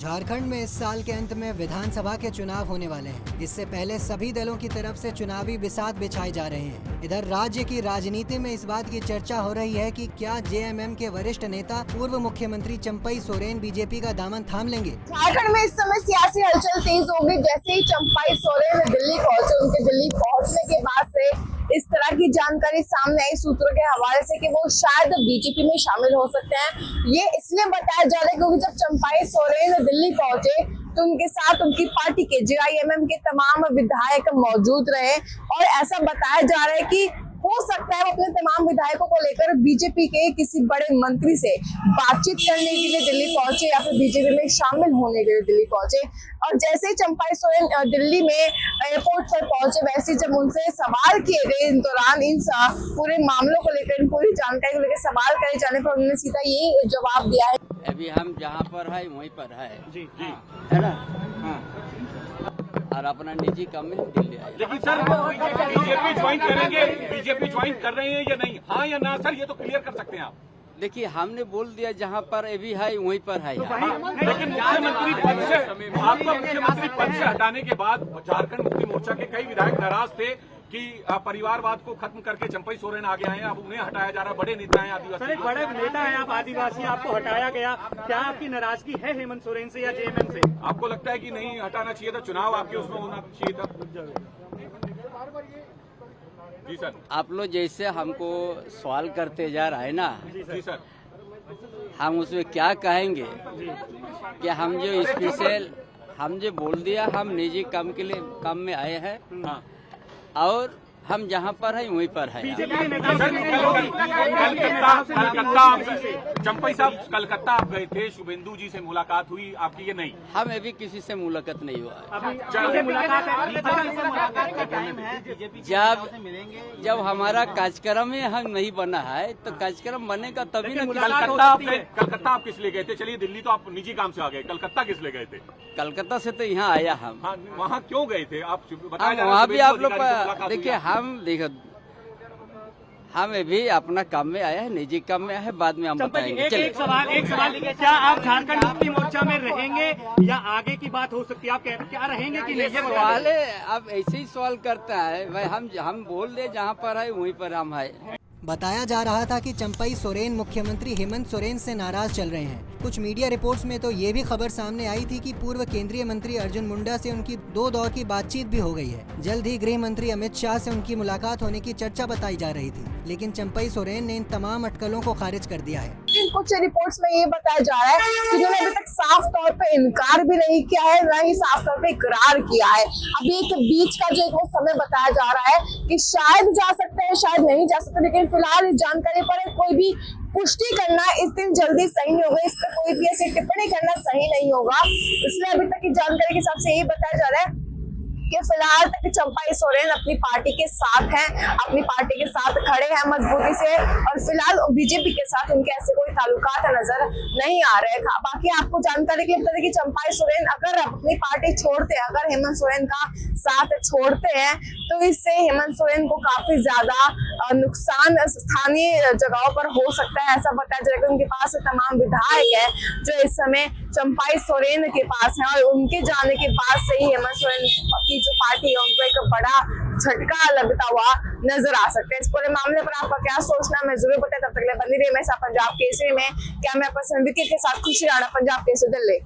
झारखंड में इस साल के अंत में विधानसभा के चुनाव होने वाले हैं। इससे पहले सभी दलों की तरफ से चुनावी बिसात बिछाए जा रहे हैं। इधर राज्य की राजनीति में इस बात की चर्चा हो रही है कि क्या जेएमएम के वरिष्ठ नेता पूर्व मुख्यमंत्री चंपई सोरेन बीजेपी का दामन थाम लेंगे। झारखंड में इस समय सियासी हलचल तेज हो गई। जैसे ही चंपई सोरेन दिल्ली पहुंचे, उनके दिल्ली पहुंचने के बाद से इस तरह की जानकारी सामने आई सूत्रों के हवाले से कि वो शायद बीजेपी में शामिल हो सकते हैं। ये इसलिए बताया जा रहा है क्योंकि जब चंपई सोरेन दिल्ली पहुंचे तो उनके साथ उनकी पार्टी के जेआईएमएम के तमाम विधायक मौजूद रहे और ऐसा बताया जा रहा है कि हो सकता है वो अपने तमाम विधायकों को लेकर बीजेपी के किसी बड़े मंत्री से बातचीत करने के लिए दिल्ली पहुंचे या फिर बीजेपी में शामिल होने के लिए दिल्ली पहुंचे। और जैसे ही चंपई सोरेन दिल्ली में एयरपोर्ट पर पहुंचे, वैसे जब उनसे सवाल किए गए इन दौरान इन पूरे मामलों को लेकर, इन पूरी जानकारी को लेकर सवाल करे जाने पर उन्होंने सीधा ये जवाब दिया है, अभी हम जहाँ पर है वहीं पर है जी जी है ना। और अपना निजी काम में दिल्ली आए। लेकिन सर बीजेपी ज्वाइन करेंगे, बीजेपी ज्वाइन कर रहे हैं या नहीं, हाँ या ना सर, ये तो क्लियर कर सकते हैं आप। देखिए हमने बोल दिया जहाँ पर अभी है वहीं पर है। लेकिन मुख्यमंत्री पद से आपको मुख्यमंत्री पद से हटाने के बाद झारखंड मुक्ति मोर्चा के कई विधायक नाराज थे कि परिवारवाद को खत्म करके चंपई सोरेन आगे आए हैं, अब उन्हें हटाया जा रहा है। बड़े नेता हैं आदिवासी। सर एक बड़े नेता हैं आप आदिवासी, आपको हटाया गया, क्या आपकी नाराजगी है हेमंत सोरेन से या जेएमएम से? आपको लगता है कि नहीं हटाना चाहिए था, चुनाव आपके उसमें होना चाहिए था? जी सर। आप लोग जैसे हमको सवाल करते जा रहा है ना, जी सर, हम उसमें क्या कहेंगे कि हम जो स्पेशल हम जो बोल दिया हम निजी काम के लिए काम में आए हैं और हम जहाँ पर है वहीं पर है। चंपई साहब कलकत्ता आप गए थे, शुभेंदु जी से मुलाकात हुई आपकी? ये नहीं, हम अभी किसी से मुलाकात नहीं हुआ है। जब हमारा कार्यक्रम ही हम नहीं बना है तो कार्यक्रम बनेगा तभी ना। कलकत्ता आप किस लिए गए थे? चलिए दिल्ली तो आप निजी काम से आ गए, कलकत्ता किस लिए गए थे? कलकत्ता से तो यहाँ आया हम। हाँ, वहाँ क्यों गए थे आप? बताया वहाँ भी आप लोग देखिए हम अभी अपना काम में आया है, निजी काम में आया है, बाद में हम बताएंगे। एक सवाल क्या आप झारखंड मुक्ति मोर्चा में रहेंगे या आगे की बात हो सकती है? आप क्या रहेंगे कि नहीं? ये सवाल है, अब ऐसे ही सवाल करता है भाई। हम बोल दे जहाँ पर है वहीं पर हम है। बताया जा रहा था कि चंपई सोरेन मुख्यमंत्री हेमंत सोरेन से नाराज चल रहे हैं। कुछ मीडिया रिपोर्ट्स में तो ये भी खबर सामने आई थी कि पूर्व केंद्रीय मंत्री अर्जुन मुंडा से उनकी 2 दौर की बातचीत भी हो गई है। जल्द ही गृह मंत्री अमित शाह से उनकी मुलाकात होने की चर्चा बताई जा रही थी, लेकिन चंपई सोरेन ने इन तमाम अटकलों को खारिज कर दिया है। कुछ रिपोर्ट्स में ये बताया जा रहा है कि उन्होंने अभी तक साफ तौर पे इनकार भी नहीं किया है, न ही साफ तौर पे इकरार किया है। अभी एक बीच का जो वो समय बताया जा रहा है कि शायद जा सकते हैं, शायद नहीं जा सकते, लेकिन फिलहाल इस जानकारी पर कोई भी पुष्टि करना इस दिन जल्दी सही नहीं होगा, इस पर कोई भी ऐसी टिप्पणी करना सही नहीं होगा। इसलिए अभी तक की जानकारी के हिसाब से यही बताया जा रहा है कि फिलहाल तक चंपई सोरेन अपनी पार्टी के साथ हैं, अपनी पार्टी के साथ खड़े हैं मजबूती से, और फिलहाल बीजेपी के साथ उनके ऐसे कोई ताल्लुकात नजर नहीं आ रहे। बाकी आपको जानकारी के लिए बता दें कि चंपई सोरेन अगर अपनी पार्टी छोड़ते हैं, अगर हेमंत सोरेन का साथ छोड़ते हैं तो इससे हेमंत सोरेन को काफी ज्यादा नुकसान स्थानीय जगहों पर हो सकता है। ऐसा बताया जा रहा है। उनके पास तमाम विधायक है जो इस समय चंपई सोरेन के पास हैं और उनके जाने के बाद से ही हेमंत सोरेन की जो पार्टी है उनको एक बड़ा झटका लगता हुआ नजर आ सकता है। इस पूरे मामले पर आपका क्या सोचना मैं जरूर बताया। तब तक बनी रही हमेशा पंजाब केसरी में। कैमरा पर्सन विकी के साथ खुशी राणा, पंजाब केसरी, दिल्ली।